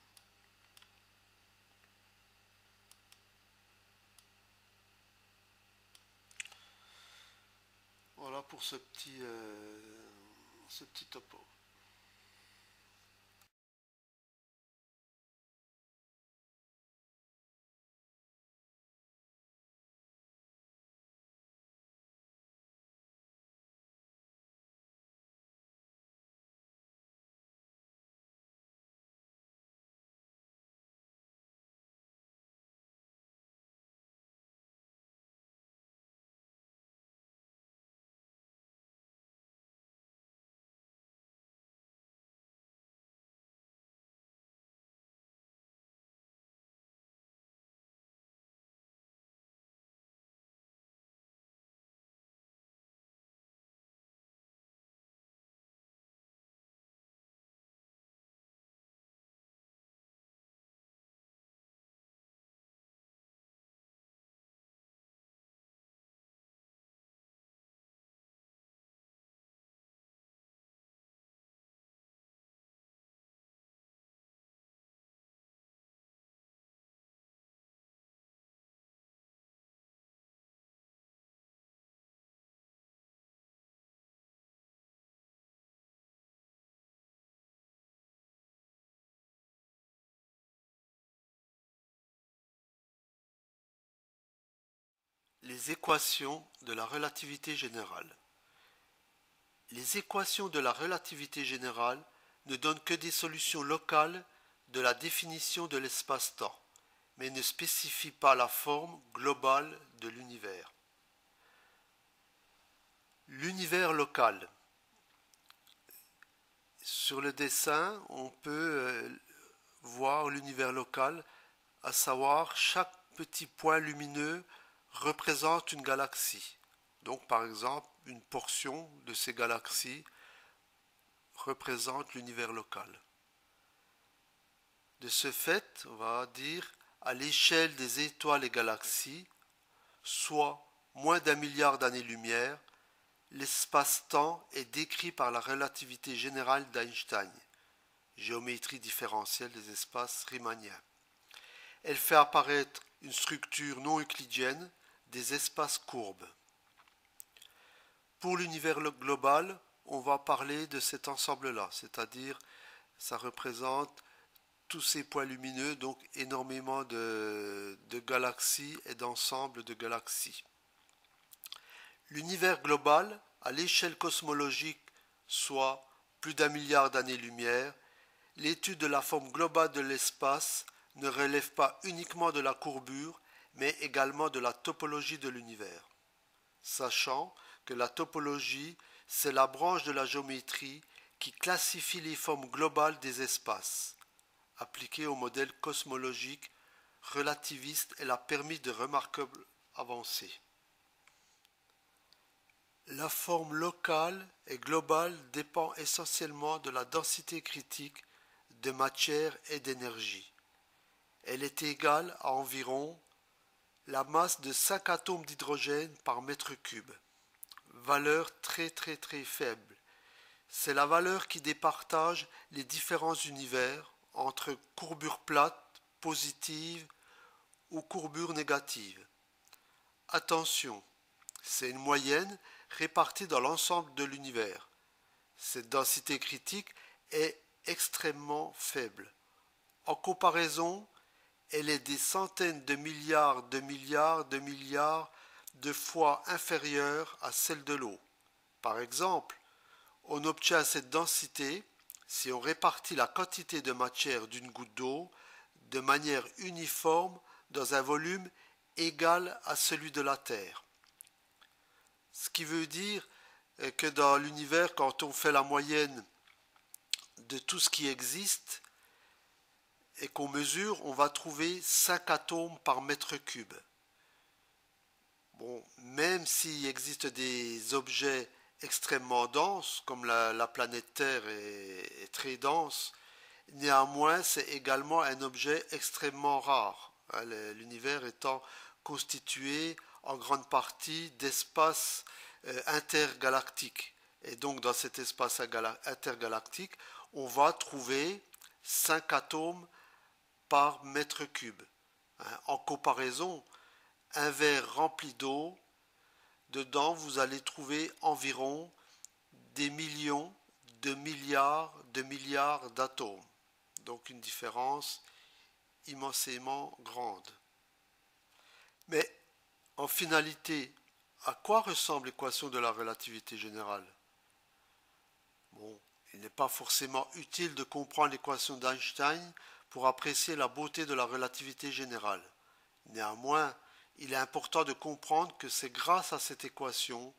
Voilà pour ce petit topo. Les équations de la relativité générale. Les équations de la relativité générale ne donnent que des solutions locales de la définition de l'espace-temps, mais ne spécifient pas la forme globale de l'univers. L'univers local. Sur le dessin, on peut voir l'univers local, à savoir chaque petit point lumineux représente une galaxie. Donc par exemple, une portion de ces galaxies représente l'univers local. De ce fait, on va dire à l'échelle des étoiles et galaxies, soit moins d'1 milliard d'années-lumière, l'espace-temps est décrit par la relativité générale d'Einstein, géométrie différentielle des espaces riemanniens. Elle fait apparaître une structure non euclidienne des espaces courbes. Pour l'univers global, on va parler de cet ensemble-là, c'est-à-dire ça représente tous ces points lumineux, donc énormément de galaxies et d'ensembles de galaxies. L'univers global, à l'échelle cosmologique, soit plus d'1 milliard d'années-lumière, l'étude de la forme globale de l'espace ne relève pas uniquement de la courbure, mais également de la topologie de l'univers. Sachant que la topologie, c'est la branche de la géométrie qui classifie les formes globales des espaces. Appliquée au modèle cosmologique relativiste, elle a permis de remarquables avancées. La forme locale et globale dépend essentiellement de la densité critique de matière et d'énergie. Elle est égale à environ la masse de 5 atomes d'hydrogène par mètre cube. Valeur très faible. C'est la valeur qui départage les différents univers entre courbure plate, positive ou courbure négative. Attention, c'est une moyenne répartie dans l'ensemble de l'univers. Cette densité critique est extrêmement faible. En comparaison, elle est des centaines de milliards de fois inférieure à celle de l'eau. Par exemple, on obtient cette densité si on répartit la quantité de matière d'une goutte d'eau de manière uniforme dans un volume égal à celui de la Terre. Ce qui veut dire que dans l'univers, quand on fait la moyenne de tout ce qui existe et qu'on mesure, on va trouver 5 atomes par mètre cube. Bon, même s'il existe des objets extrêmement denses, comme la planète Terre est très dense, néanmoins c'est également un objet extrêmement rare, l'univers étant constitué en grande partie d'espaces intergalactiques. Et donc dans cet espace intergalactique, on va trouver 5 atomes par mètre cube. En comparaison, un verre rempli d'eau, dedans vous allez trouver environ des millions de milliards d'atomes. Donc une différence immensément grande. Mais en finalité, à quoi ressemble l'équation de la relativité générale? Bon, il n'est pas forcément utile de comprendre l'équation d'Einstein pour apprécier la beauté de la relativité générale. Néanmoins, il est important de comprendre que c'est grâce à cette équation,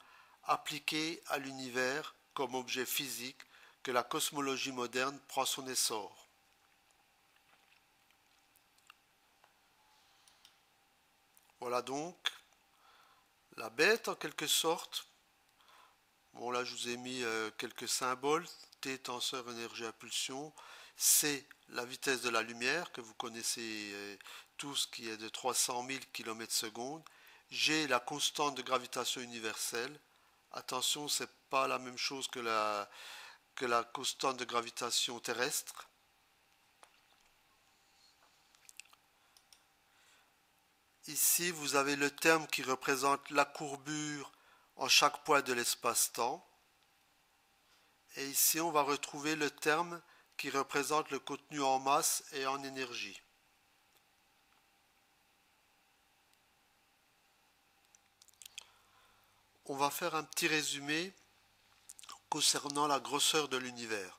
appliquée à l'univers comme objet physique, que la cosmologie moderne prend son essor. Voilà donc la bête en quelque sorte. Bon là je vous ai mis quelques symboles. T tenseur énergie impulsion. C la vitesse de la lumière que vous connaissez tous qui est de 300 000 km/s. G la constante de gravitation universelle. Attention, c'est pas la même chose que la constante de gravitation terrestre. Ici, vous avez le terme qui représente la courbure en chaque point de l'espace-temps. Et ici, on va retrouver le terme qui représente le contenu en masse et en énergie. On va faire un petit résumé concernant la grosseur de l'univers.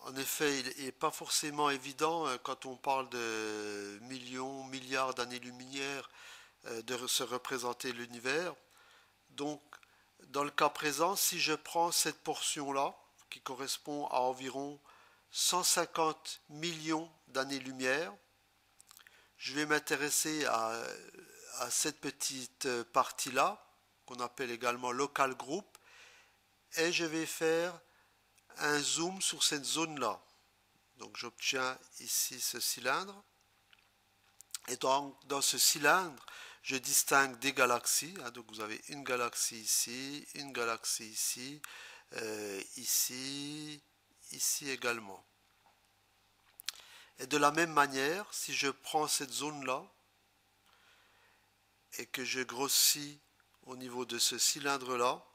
En effet, il n'est pas forcément évident quand on parle de millions, milliards d'années-lumière de se représenter l'univers. Donc, dans le cas présent, si je prends cette portion-là, qui correspond à environ 150 millions d'années-lumière, je vais m'intéresser à cette petite partie-là, qu'on appelle également local group, et je vais faire un zoom sur cette zone-là. Donc j'obtiens ici ce cylindre. Et dans ce cylindre, je distingue des galaxies. Donc vous avez une galaxie ici, une galaxie ici, ici également. Et de la même manière, si je prends cette zone-là, et que je grossis au niveau de ce cylindre-là,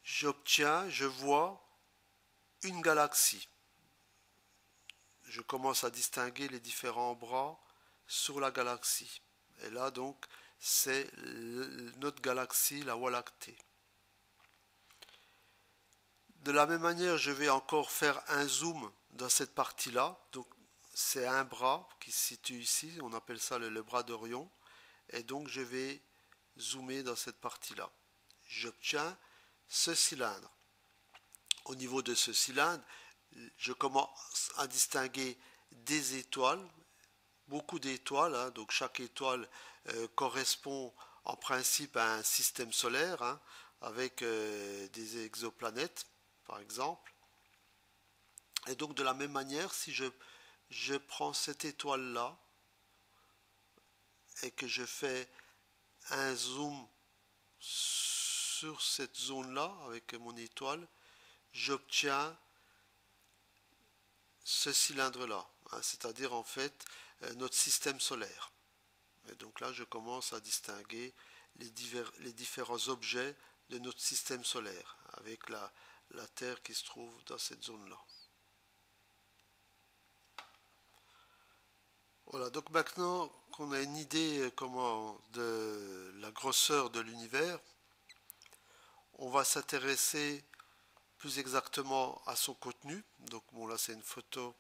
je vois une galaxie. Je commence à distinguer les différents bras sur la galaxie. Et là, donc, c'est notre galaxie, la Voie lactée. De la même manière, je vais encore faire un zoom dans cette partie-là. Donc, c'est un bras qui se situe ici. On appelle ça le bras d'Orion. Et donc, je vais zoomer dans cette partie-là. J'obtiens ce cylindre. Au niveau de ce cylindre, je commence à distinguer des étoiles, beaucoup d'étoiles, hein. Donc chaque étoile correspond en principe à un système solaire, hein, avec des exoplanètes par exemple. Et donc de la même manière, si je prends cette étoile là et que je fais un zoom sur cette zone là avec mon étoile, j'obtiens ce cylindre là, hein, c'est-à-dire en fait notre système solaire. Et donc là, je commence à distinguer les différents objets de notre système solaire, avec la Terre qui se trouve dans cette zone-là. Voilà, donc maintenant qu'on a une idée de la grosseur de l'univers, on va s'intéresser plus exactement à son contenu. Donc bon, là c'est une photo,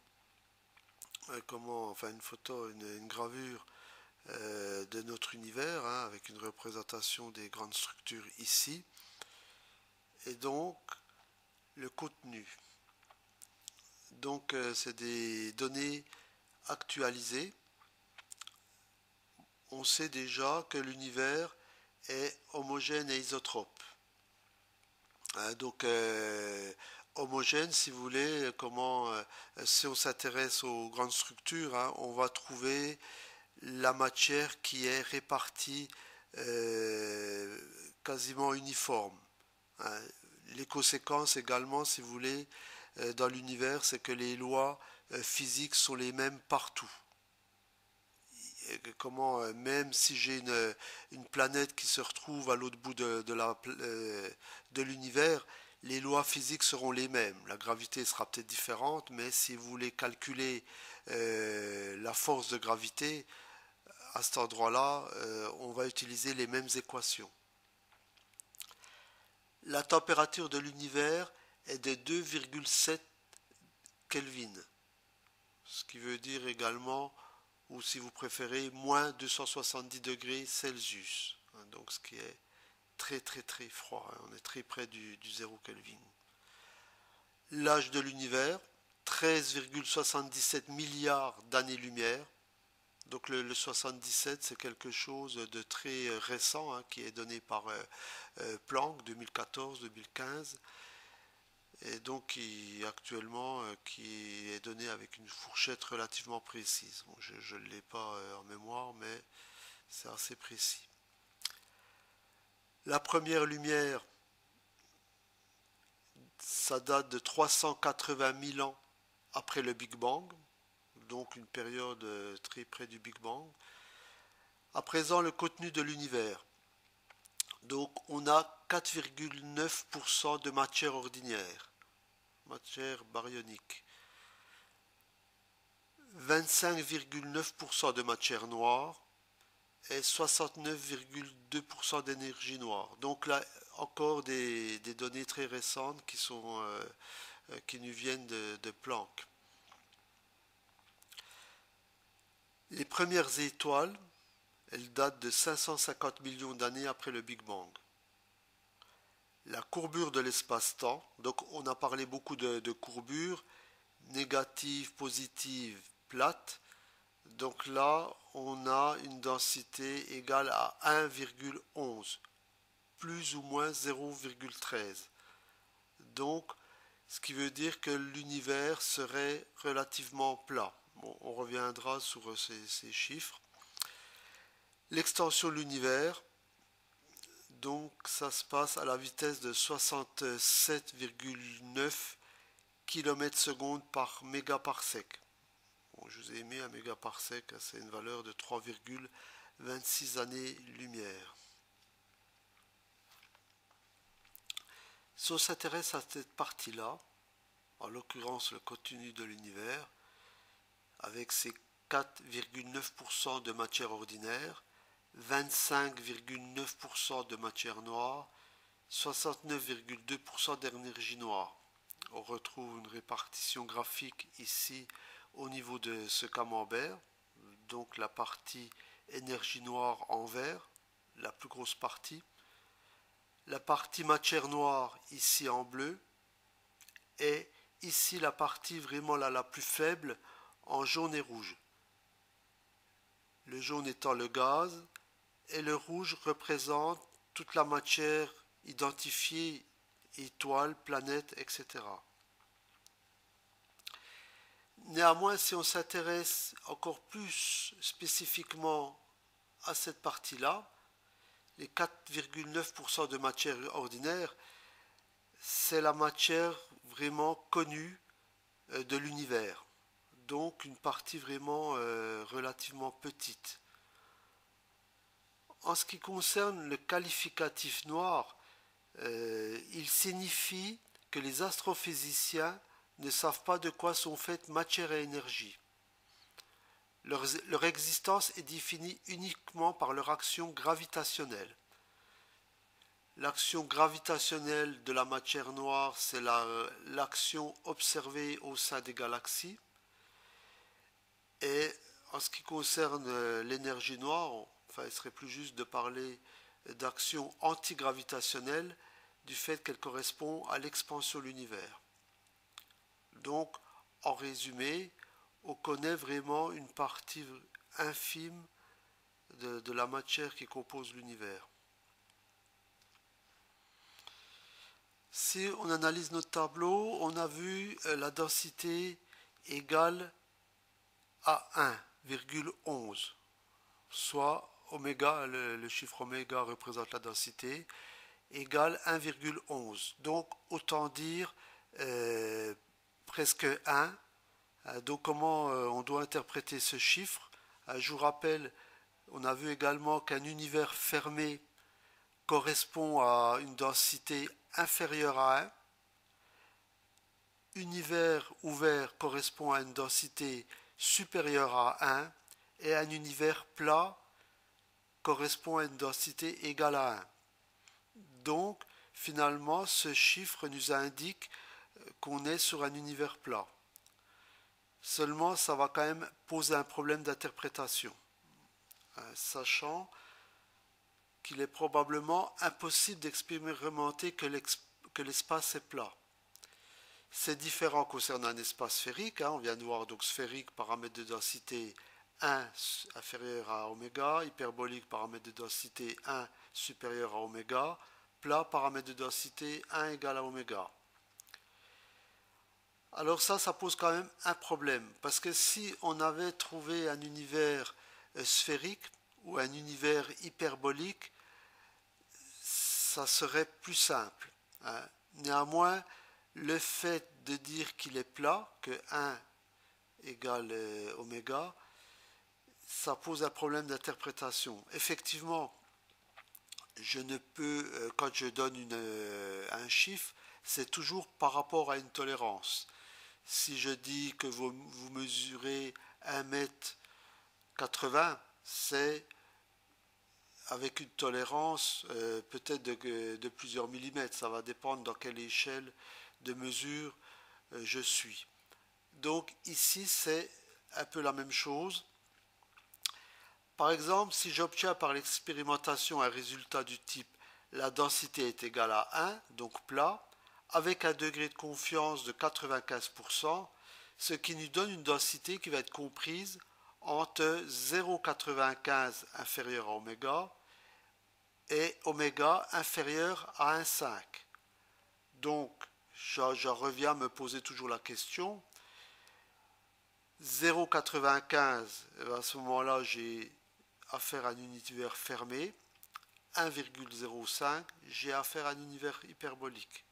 une gravure de notre univers, hein, avec une représentation des grandes structures ici. Et donc le contenu. Donc c'est des données actualisées. On sait déjà que l'univers est homogène et isotrope. Donc homogène, si vous voulez, si on s'intéresse aux grandes structures, hein, on va trouver la matière qui est répartie quasiment uniforme. Hein. Les conséquences également, si vous voulez, dans l'univers, c'est que les lois physiques sont les mêmes partout. Même si j'ai une planète qui se retrouve à l'autre bout de l'univers, les lois physiques seront les mêmes. La gravité sera peut-être différente, mais si vous voulez calculer la force de gravité, à cet endroit-là, on va utiliser les mêmes équations. La température de l'univers est de 2,7 Kelvin, ce qui veut dire également, ou si vous préférez, moins 270 degrés Celsius. Donc ce qui est très très très froid. On est très près du 0 Kelvin. L'âge de l'univers, 13,77 milliards d'années-lumière. Donc le 77, c'est quelque chose de très récent, hein, qui est donné par Planck 2014-2015. Et donc qui est donné avec une fourchette relativement précise. Bon, je ne l'ai pas en mémoire, mais c'est assez précis. La première lumière, ça date de 380 000 ans après le Big Bang, donc une période très près du Big Bang. À présent, le contenu de l'univers. Donc on a 4,9% de matière ordinaire, matière baryonique, 25,9% de matière noire et 69,2% d'énergie noire. Donc là encore des données très récentes qui nous viennent de Planck. Les premières étoiles, elles datent de 550 millions d'années après le Big Bang. La courbure de l'espace-temps, donc on a parlé beaucoup de courbures, négatives, positives, plates. Donc là, on a une densité égale à 1,11, plus ou moins 0,13. Donc, ce qui veut dire que l'univers serait relativement plat. Bon, on reviendra sur ces chiffres. L'extension de l'univers, donc ça se passe à la vitesse de 67,9 km/s par mégaparsec. Bon, je vous ai mis un mégaparsec, c'est une valeur de 3,0 26 années-lumière. Si on s'intéresse à cette partie-là, en l'occurrence le contenu de l'univers, avec ses 4,9% de matière ordinaire, 25,9% de matière noire, 69,2% d'énergie noire. On retrouve une répartition graphique ici au niveau de ce camembert, donc la partie énergie noire en vert, la plus grosse partie, la partie matière noire ici en bleu, et ici la partie vraiment la plus faible en jaune et rouge. Le jaune étant le gaz et le rouge représente toute la matière identifiée, étoiles, planètes, etc. Néanmoins, si on s'intéresse encore plus spécifiquement à cette partie-là, les 4,9% de matière ordinaire, c'est la matière vraiment connue de l'univers. Donc une partie vraiment relativement petite. En ce qui concerne le qualificatif noir, il signifie que les astrophysiciens ne savent pas de quoi sont faites matière et énergie. Leur existence est définie uniquement par leur action gravitationnelle. L'action gravitationnelle de la matière noire, c'est l'action observée au sein des galaxies. Et en ce qui concerne l'énergie noire, enfin, il serait plus juste de parler d'action antigravitationnelle du fait qu'elle correspond à l'expansion de l'univers. Donc, en résumé, on connaît vraiment une partie infime de la matière qui compose l'univers. Si on analyse notre tableau, on a vu la densité égale à 1,11, soit oméga, le chiffre oméga représente la densité, égale 1,11. Donc autant dire presque 1. Donc comment on doit interpréter ce chiffre? Je vous rappelle, on a vu également qu'un univers fermé correspond à une densité inférieure à 1. Univers ouvert correspond à une densité supérieure à 1 et un univers plat correspond à une densité égale à 1. Donc, finalement, ce chiffre nous indique qu'on est sur un univers plat. Seulement, ça va quand même poser un problème d'interprétation, sachant qu'il est probablement impossible d'expérimenter que l'espace est plat. C'est différent concernant un espace sphérique. On vient de voir donc sphérique, paramètre de densité 1 inférieur à oméga, hyperbolique, paramètre de densité 1 supérieur à oméga, plat, paramètre de densité 1 égal à oméga. Alors ça pose quand même un problème, parce que si on avait trouvé un univers sphérique ou un univers hyperbolique, ça serait plus simple. Néanmoins, le fait de dire qu'il est plat, que 1 égale oméga, ça pose un problème d'interprétation. Effectivement, je ne peux, quand je donne un chiffre, c'est toujours par rapport à une tolérance. Si je dis que vous mesurez 1,80 m, c'est avec une tolérance peut-être de plusieurs millimètres. Ça va dépendre dans quelle échelle de mesure je suis. Donc ici, c'est un peu la même chose. Par exemple, si j'obtiens par l'expérimentation un résultat du type la densité est égale à 1, donc plat, avec un degré de confiance de 95%, ce qui nous donne une densité qui va être comprise entre 0,95 inférieur à oméga et oméga inférieur à 1,5. Donc, je reviens à me poser toujours la question. 0,95, à ce moment-là, j'ai affaire à un univers fermé. 1,05, j'ai affaire à un univers hyperbolique.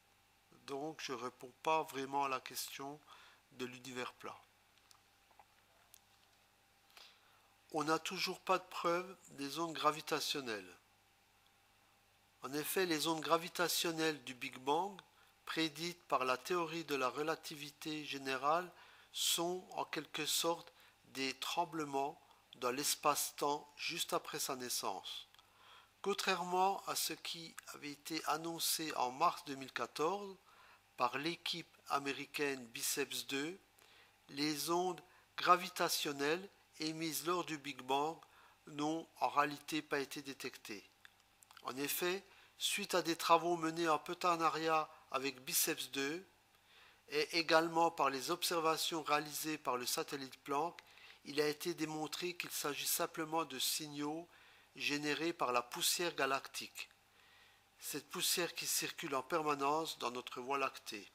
Donc, je ne réponds pas vraiment à la question de l'univers plat. on n'a toujours pas de preuve des ondes gravitationnelles. En effet, les ondes gravitationnelles du Big Bang, prédites par la théorie de la relativité générale, sont en quelque sorte des tremblements dans l'espace-temps juste après sa naissance. Contrairement à ce qui avait été annoncé en mars 2014 par l'équipe américaine Biceps 2, les ondes gravitationnelles émises lors du Big Bang n'ont en réalité pas été détectées. En effet, suite à des travaux menés en partenariat avec Biceps 2 et également par les observations réalisées par le satellite Planck, il a été démontré qu'il s'agit simplement de signaux générés par la poussière galactique. Cette poussière qui circule en permanence dans notre Voie lactée.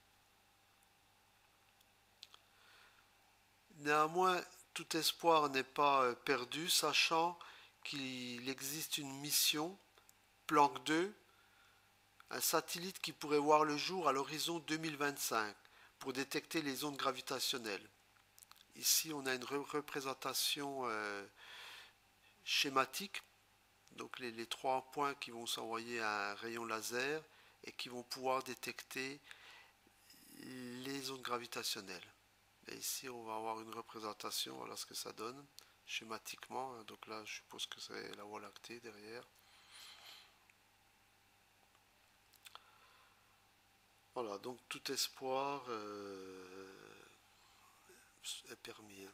Néanmoins, tout espoir n'est pas perdu, sachant qu'il existe une mission, Planck 2, un satellite qui pourrait voir le jour à l'horizon 2025 pour détecter les ondes gravitationnelles. Ici, on a une représentation schématique, donc les trois points qui vont s'envoyer un rayon laser et qui vont pouvoir détecter les ondes gravitationnelles. Et ici, on va avoir une représentation, voilà ce que ça donne schématiquement. Donc là, je suppose que c'est la Voie lactée derrière. Voilà, donc tout espoir est permis.